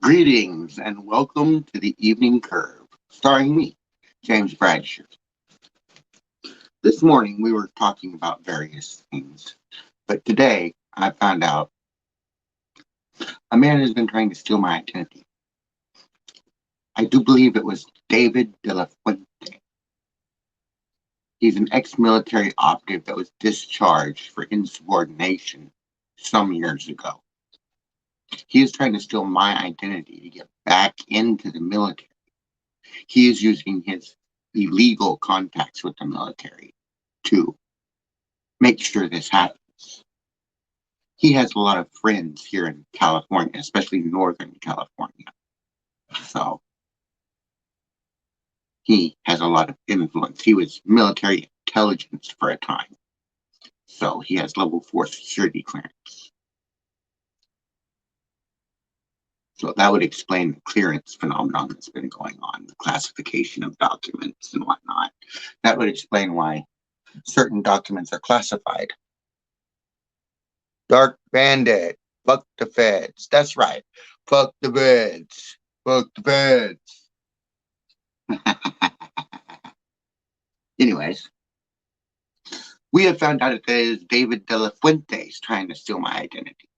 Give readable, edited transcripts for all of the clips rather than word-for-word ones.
Greetings and welcome to the Evening Curve, starring me, James Bradsher. This morning we were talking about various things, but today I found out a man has been trying to steal my identity. I do believe it was David De La Fuente. He's an ex-military operative that was discharged for insubordination some years ago. He is trying to steal my identity to get back into the military. He is using his illegal contacts with the military to make sure this happens. He has a lot of friends here in California, especially Northern California. So he has a lot of influence. He was military intelligence for a time. So he has level 4 security clearance. So that would explain the clearance phenomenon that's been going on, the classification of documents and whatnot. That would explain why certain documents are classified. Dark Bandit, fuck the feds. That's right. Fuck the feds. Fuck the feds. Anyways, we have found out that it is David De La Fuente trying to steal my identity.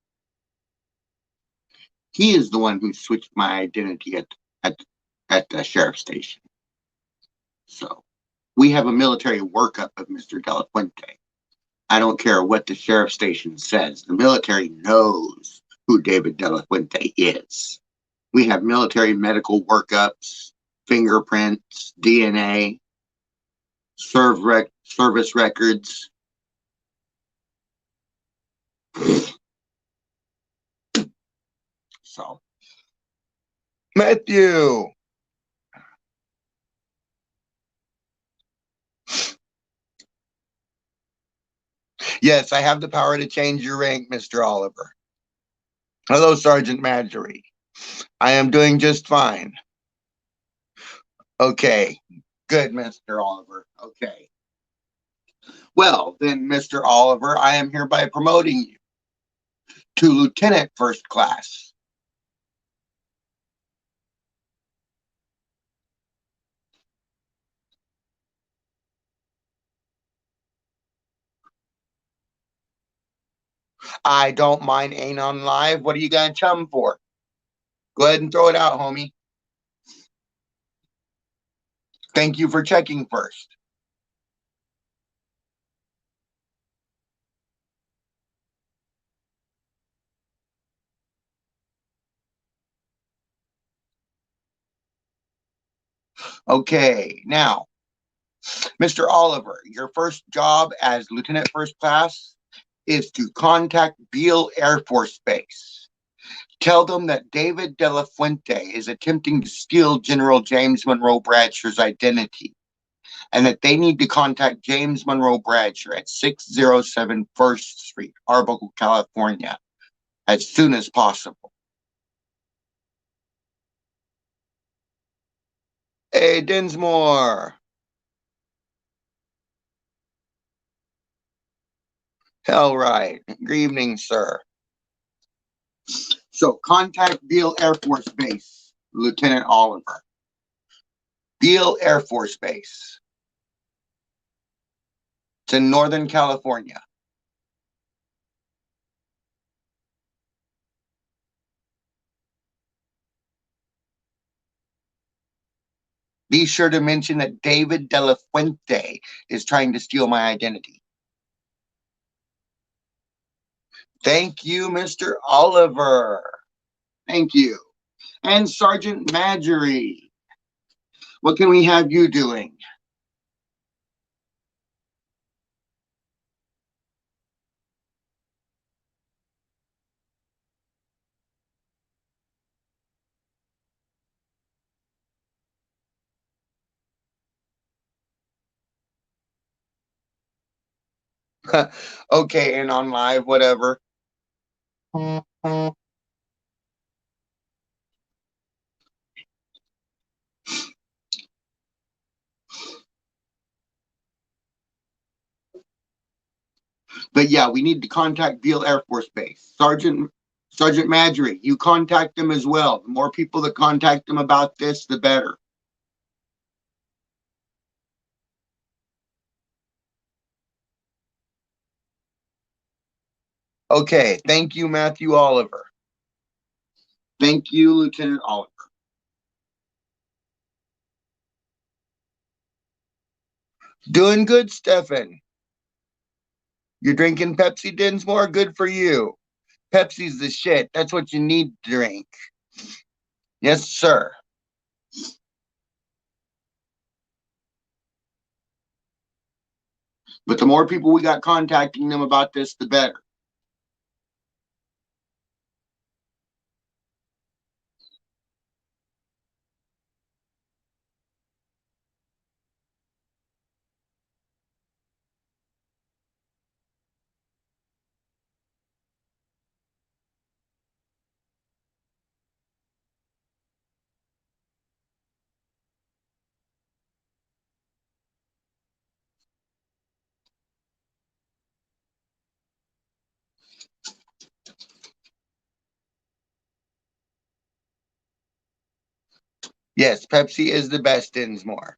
He is the one who switched my identity at the sheriff's station. So we have a military workup of Mr. De La Fuente. I don't care what the sheriff's station says. The military knows who David De La Fuente is. We have military medical workups, fingerprints, DNA, service records. So, Matthew. Yes, I have the power to change your rank, Mr. Oliver. Hello, Sergeant Marjorie. I am doing just fine. Okay, good, Mr. Oliver. Okay. Well, then, Mr. Oliver, I am hereby promoting you to Lieutenant First Class. I don't mind Anon Live. What are you going to chum for? Go ahead and throw it out, homie. Thank you for checking first. Okay, now, Mr. Oliver, your first job as Lieutenant First Class is to contact Beale Air Force Base. Tell them that David De La Fuente is attempting to steal General James Monroe Bradsher's identity and that they need to contact James Monroe Bradsher at 607 First Street, Arbuckle, California, as soon as possible. Hey, Dinsmore. Hell right. Good evening, sir. So contact Beale Air Force Base, Lieutenant Oliver. Beale Air Force Base. It's in Northern California. Be sure to mention that David De La Fuente is trying to steal my identity. Thank you, Mr. Oliver. Thank you. And Sergeant Marjorie. What can we have you doing? Okay, and on live, whatever. But yeah, we need to contact Beale Air Force Base. Sergeant Madry, you contact them as well. The more people that contact them about this, the better. Okay, thank you, Matthew Oliver. Thank you, Lieutenant Oliver. Doing good, Stefan. You're drinking Pepsi, Dinsmore? Good for you. Pepsi's the shit. That's what you need to drink. Yes, sir. But the more people we got contacting them about this, the better. Yes, Pepsi is the best, Dinsmore.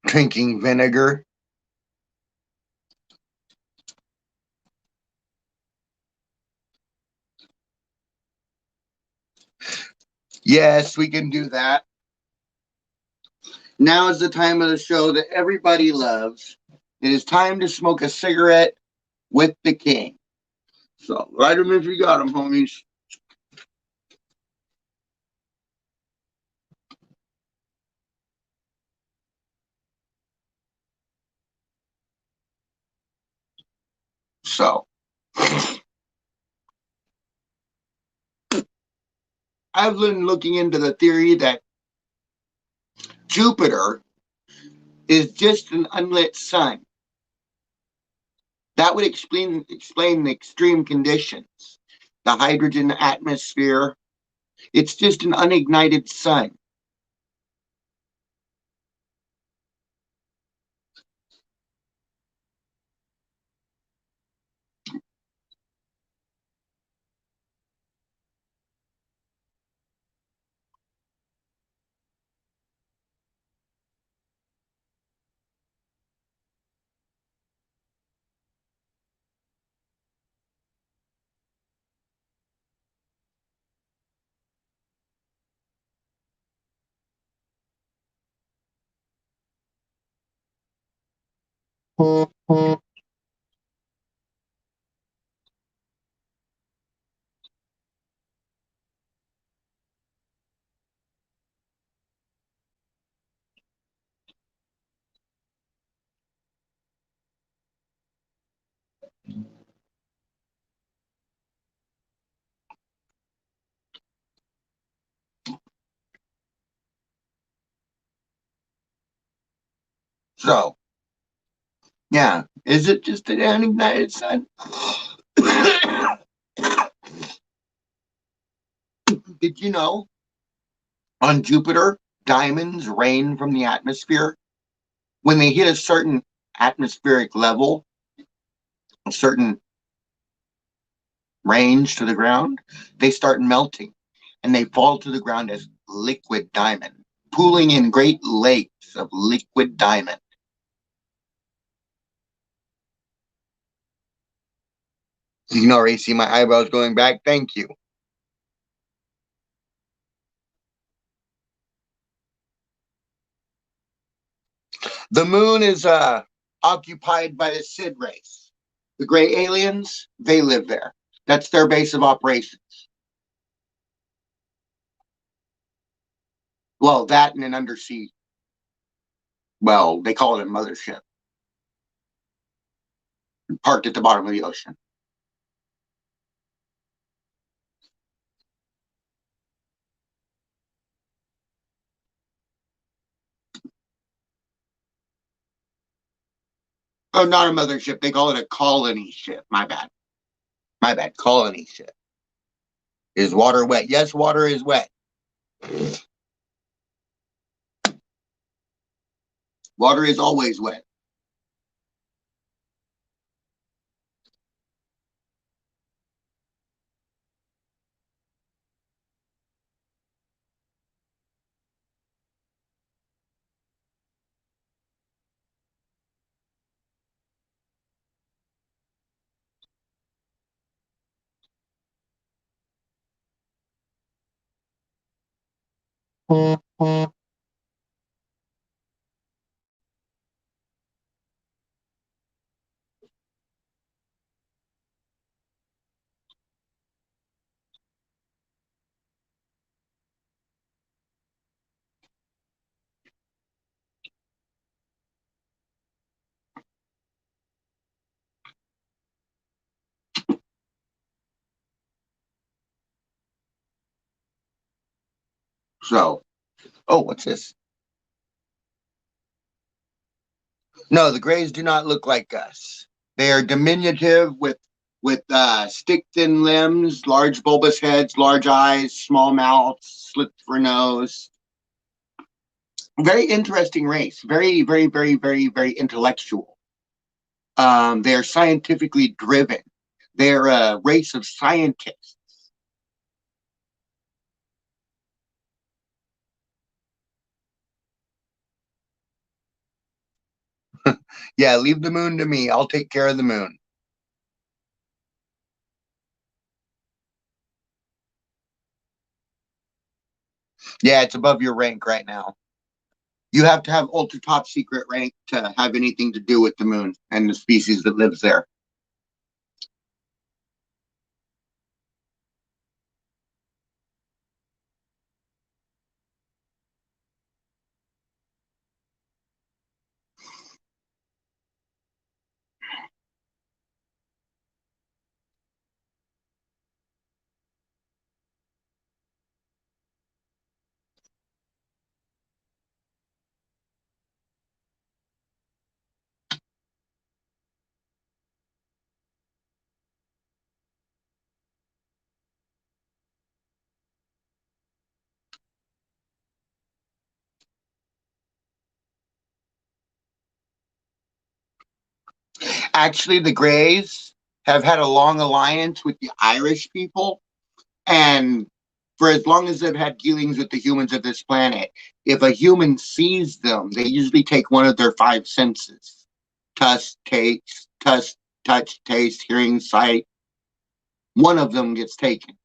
Drinking vinegar. Yes, we can do that. Now is the time of the show that everybody loves. It is time to smoke a cigarette with the king. So, light them if you got them, homies. So, I've been looking into the theory that Jupiter is just an unlit sun. That would explain the extreme conditions. The hydrogen atmosphere. It's just an unignited sun. So, yeah, is it just an unignited sun? Did you know on Jupiter, diamonds rain from the atmosphere? When they hit a certain atmospheric level, a certain range to the ground, they start melting and they fall to the ground as liquid diamond, pooling in great lakes of liquid diamond. You can already see my eyebrows going back. Thank you. The moon is occupied by the Sid race. The gray aliens, they live there. That's their base of operations. Well, that and an undersea, well, they call it a mothership, parked at the bottom of the ocean. Oh, not a mothership. They call it a colony ship. My bad. My bad. Colony ship. Is water wet? Yes, water is wet. Water is always wet. So, oh, what's this? No, the Greys do not look like us. They are diminutive with stick-thin limbs, large bulbous heads, large eyes, small mouths, slit for nose. Very interesting race. Very, very, very, very, very intellectual. They are scientifically driven. They're a race of scientists. Yeah, leave the moon to me. I'll take care of the moon. Yeah, it's above your rank right now. You have to have ultra top secret rank to have anything to do with the moon and the species that lives there. Actually, the Greys have had a long alliance with the Irish people, and for as long as they've had dealings with the humans of this planet, if a human sees them, they usually take one of their five senses: touch, taste, hearing, sight. One of them gets taken.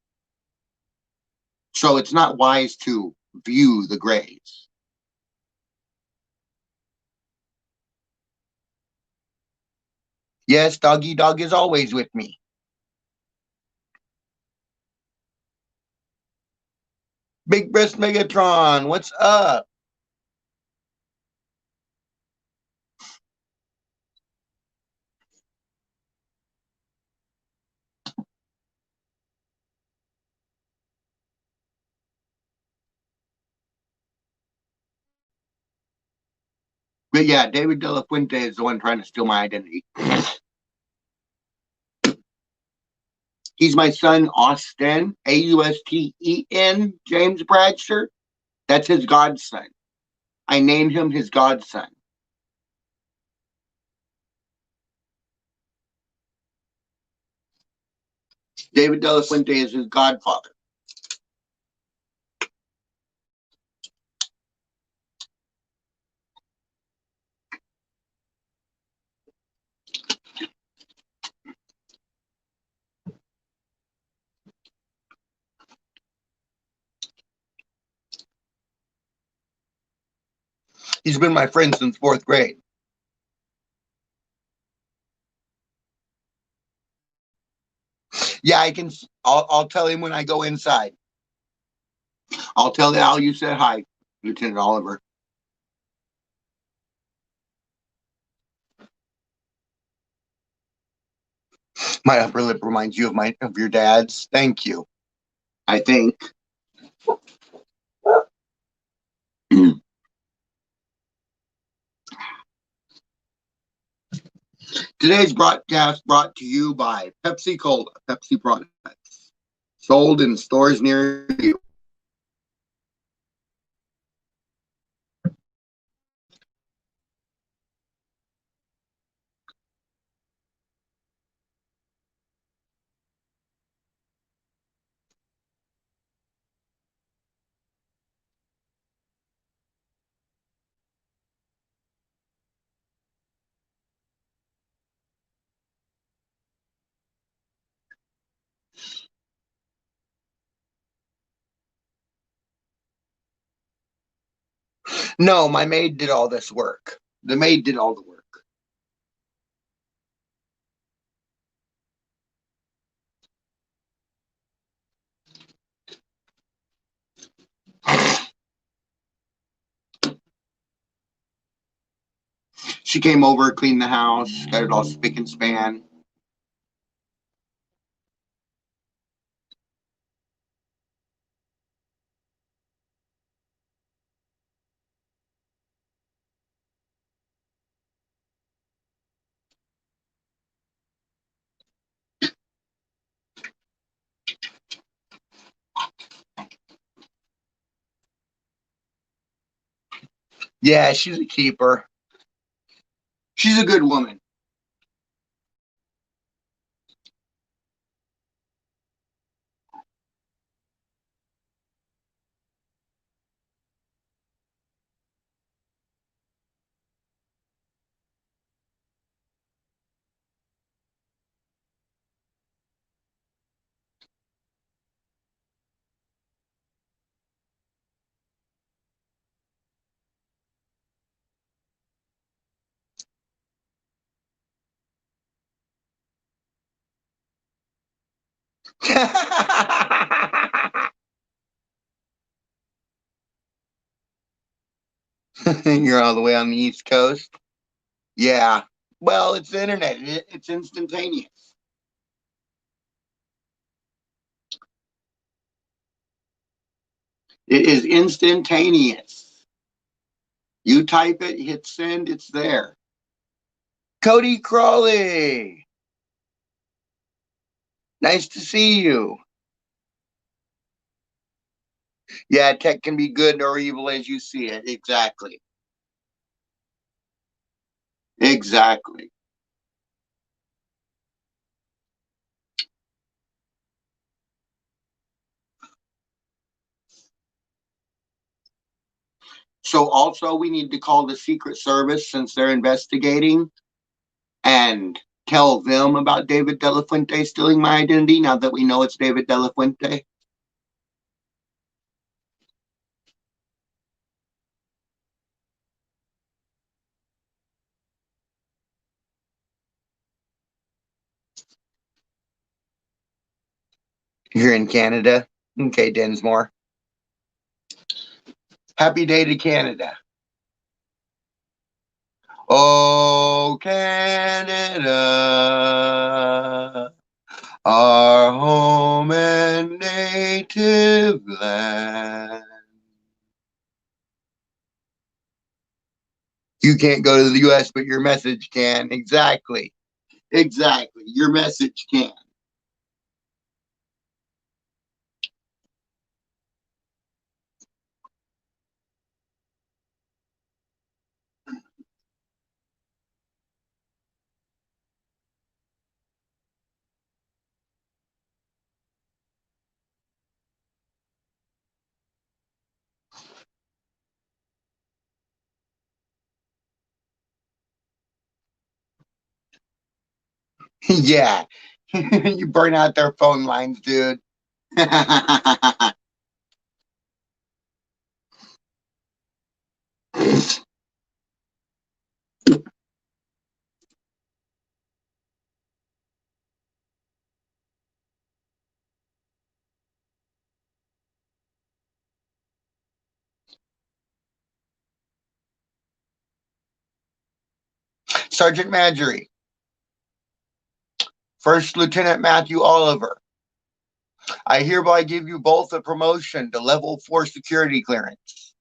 So it's not wise to view the Greys. Yes, doggy dog is always with me. Big breast Megatron, what's up? But yeah, David De La Fuente is the one trying to steal my identity. He's my son, Austin, Austen, James Bradsher. That's his godson. I named him his godson. David De La Fuente is his godfather. He's been my friend since fourth grade. Yeah, I can. I'll tell him when I go inside. I'll tell Al you said hi, Lieutenant Oliver. My upper lip reminds you of your dad's. Thank you. I think. Today's broadcast brought to you by Pepsi Cola, Pepsi products, sold in stores near you. No, my maid did all this work. The maid did all the work. She came over, cleaned the house, got it all spick and span. Yeah, she's a keeper. She's a good woman. You're all the way on the East Coast? Yeah. Well, it's the internet. It's instantaneous. It is instantaneous. You type it, hit send, it's there. Cody Crawley, nice to see you. Yeah, tech can be good or evil as you see it. Exactly. Exactly. So also we need to call the Secret Service since they're investigating and tell them about David De La Fuente stealing my identity now that we know it's David De La Fuente. You're in Canada. Okay, Densmore. Happy day to Canada. Oh, Canada, our home and native land. You can't go to the US, but your message can. Exactly. Exactly. Your message can. Yeah. You burn out their phone lines, dude. Sergeant Marjorie, First Lieutenant Matthew Oliver, I hereby give you both a promotion to level 4 security clearance.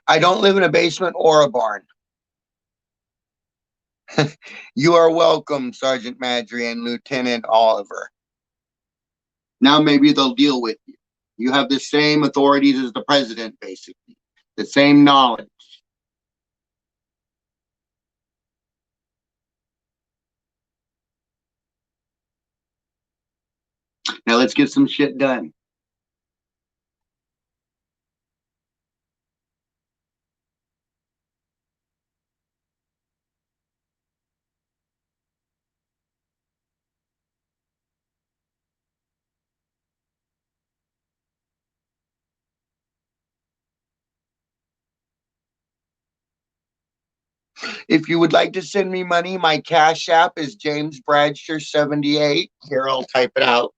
I don't live in a basement or a barn. You are welcome, Sergeant Marjorie and Lieutenant Oliver. Now maybe they'll deal with you. You have the same authorities as the president, basically, the same knowledge. Now let's get some shit done. If you would like to send me money, my Cash App is James Bradsher 78. Here, I'll type it out.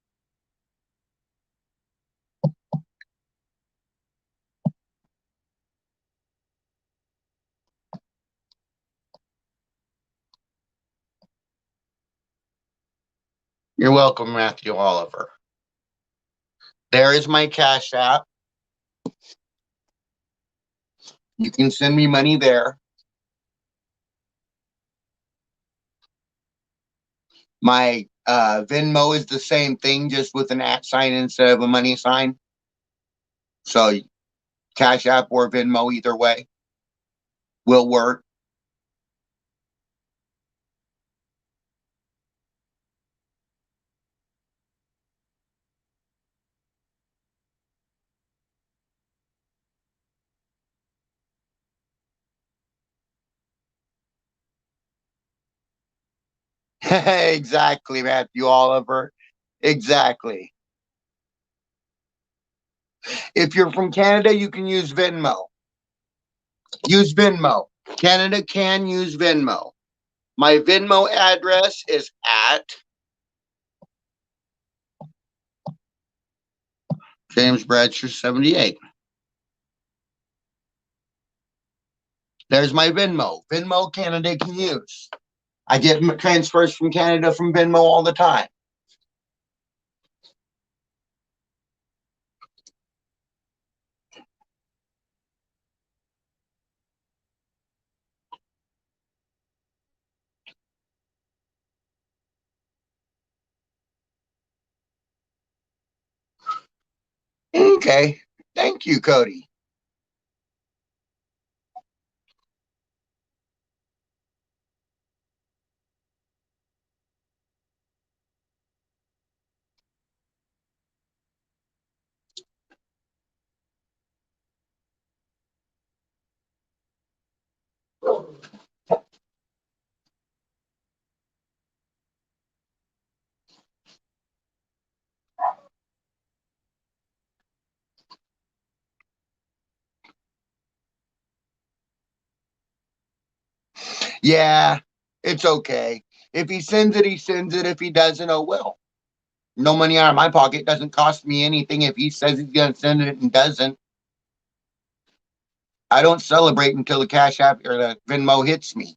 You're welcome, Matthew Oliver. There is my Cash App. You can send me money there. My Venmo is the same thing, just with an at sign instead of a money sign. So Cash App or Venmo, either way, will work. Exactly, Matthew Oliver. Exactly. If you're from Canada, you can use Venmo. Use Venmo. Canada can use Venmo. My Venmo address is at James Bradsher 78. There's my Venmo. Venmo Canada can use. I get transfers from Canada from Venmo all the time. Okay. Thank you, Cody. Yeah, it's okay. If he sends it, he sends it. If he doesn't, oh well. No money out of my pocket. Doesn't cost me anything if he says he's going to send it and doesn't. I don't celebrate until the Cash App or the Venmo hits me.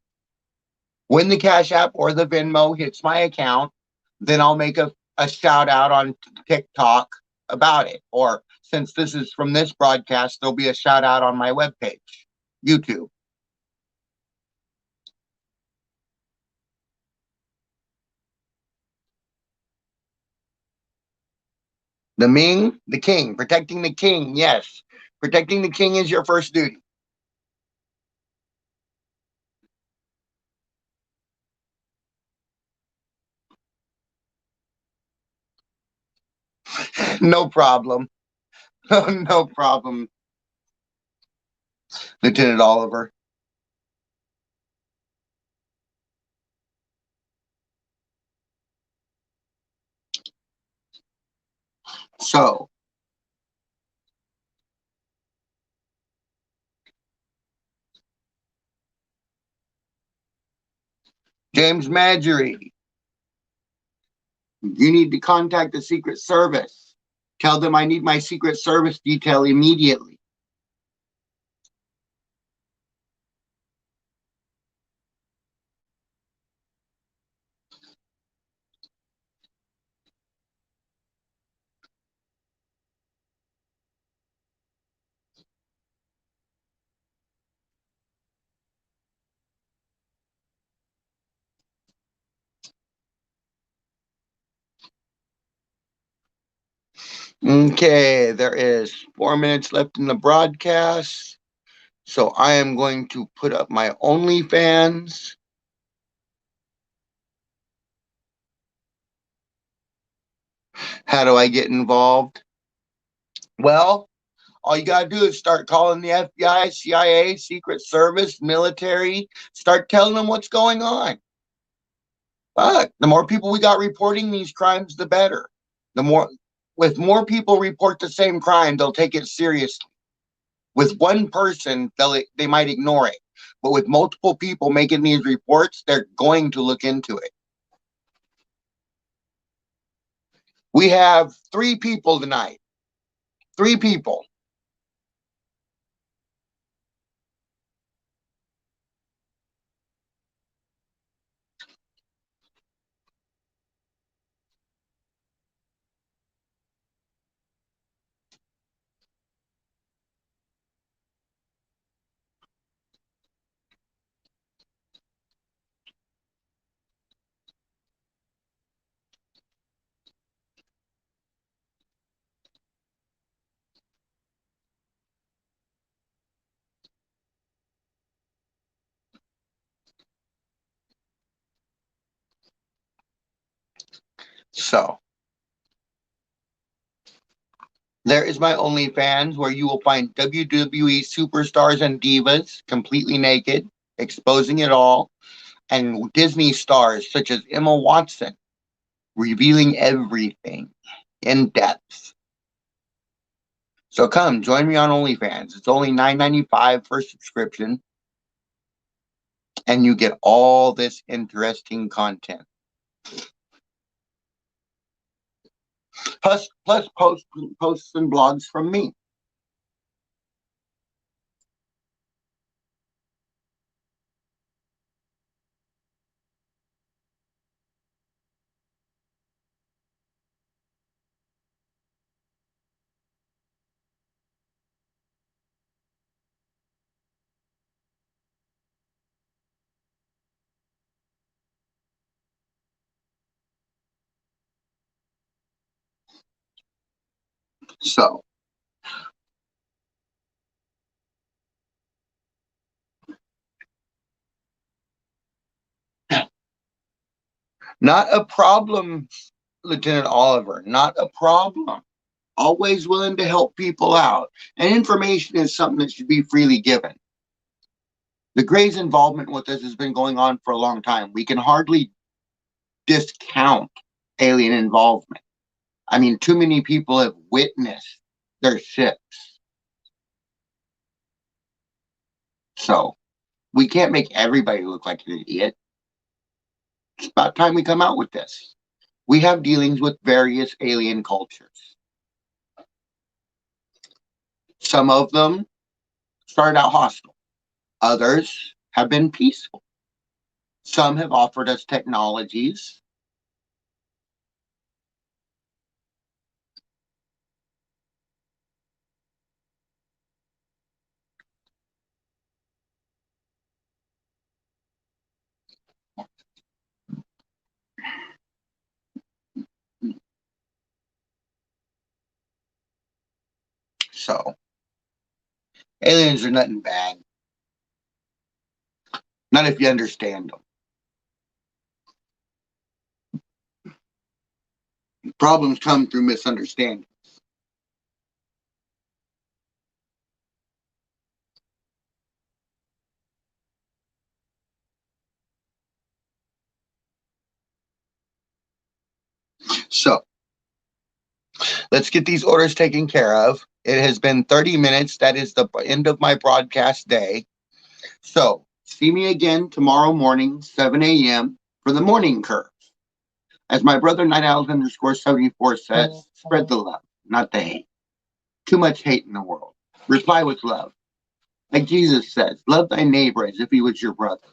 When the Cash App or the Venmo hits my account, then I'll make a shout out on TikTok about it. Or since this is from this broadcast, there'll be a shout out on my webpage, YouTube. The Ming, the king, protecting the king. Yes, protecting the king is your first duty. No problem. No problem, Lieutenant Oliver. So, James Marjorie, you need to contact the Secret Service. Tell them I need my Secret Service detail immediately. Okay, there is 4 minutes left in the broadcast. So I am going to put up my OnlyFans. How do I get involved? Well, all you got to do is start calling the FBI, CIA, Secret Service, military, start telling them what's going on. But the more people we got reporting these crimes, the better. The more, with more people report the same crime, they'll take it seriously. With one person, they might ignore it. But with multiple people making these reports, they're going to look into it. We have 3 people tonight. 3 people. So, there is my OnlyFans where you will find WWE superstars and divas completely naked, exposing it all, and Disney stars such as Emma Watson, revealing everything in depth. So come join me on OnlyFans. It's only $9.95 for subscription, and you get all this interesting content. Plus posts and blogs from me. So, not a problem, Lieutenant Oliver. Not a problem. Always willing to help people out. And information is something that should be freely given. The Gray's involvement with this has been going on for a long time. We can hardly discount alien involvement. I mean, too many people have witnessed their ships. So, we can't make everybody look like an idiot. It's about time we come out with this. We have dealings with various alien cultures. Some of them started out hostile. Others have been peaceful. Some have offered us technologies. So, aliens are nothing bad. Not if you understand them. Problems come through misunderstanding. So, let's get these orders taken care of. It has been 30 minutes. That is the end of my broadcast day. So, see me again tomorrow morning, 7 a.m. for the morning curve. As my brother Night Owls _74 says, spread the love, not the hate. Too much hate in the world. Reply with love. Like Jesus says, love thy neighbor as if he was your brother.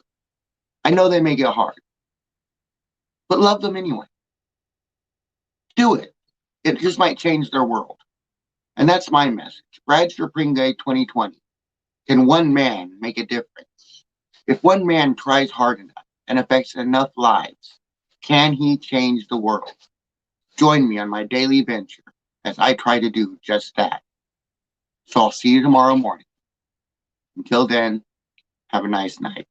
I know they make it hard, but love them anyway. Do it. It just might change their world. And that's my message. Bradsher Pringay 2020. Can one man make a difference? If one man tries hard enough and affects enough lives, can he change the world? Join me on my daily venture as I try to do just that. So I'll see you tomorrow morning. Until then, have a nice night.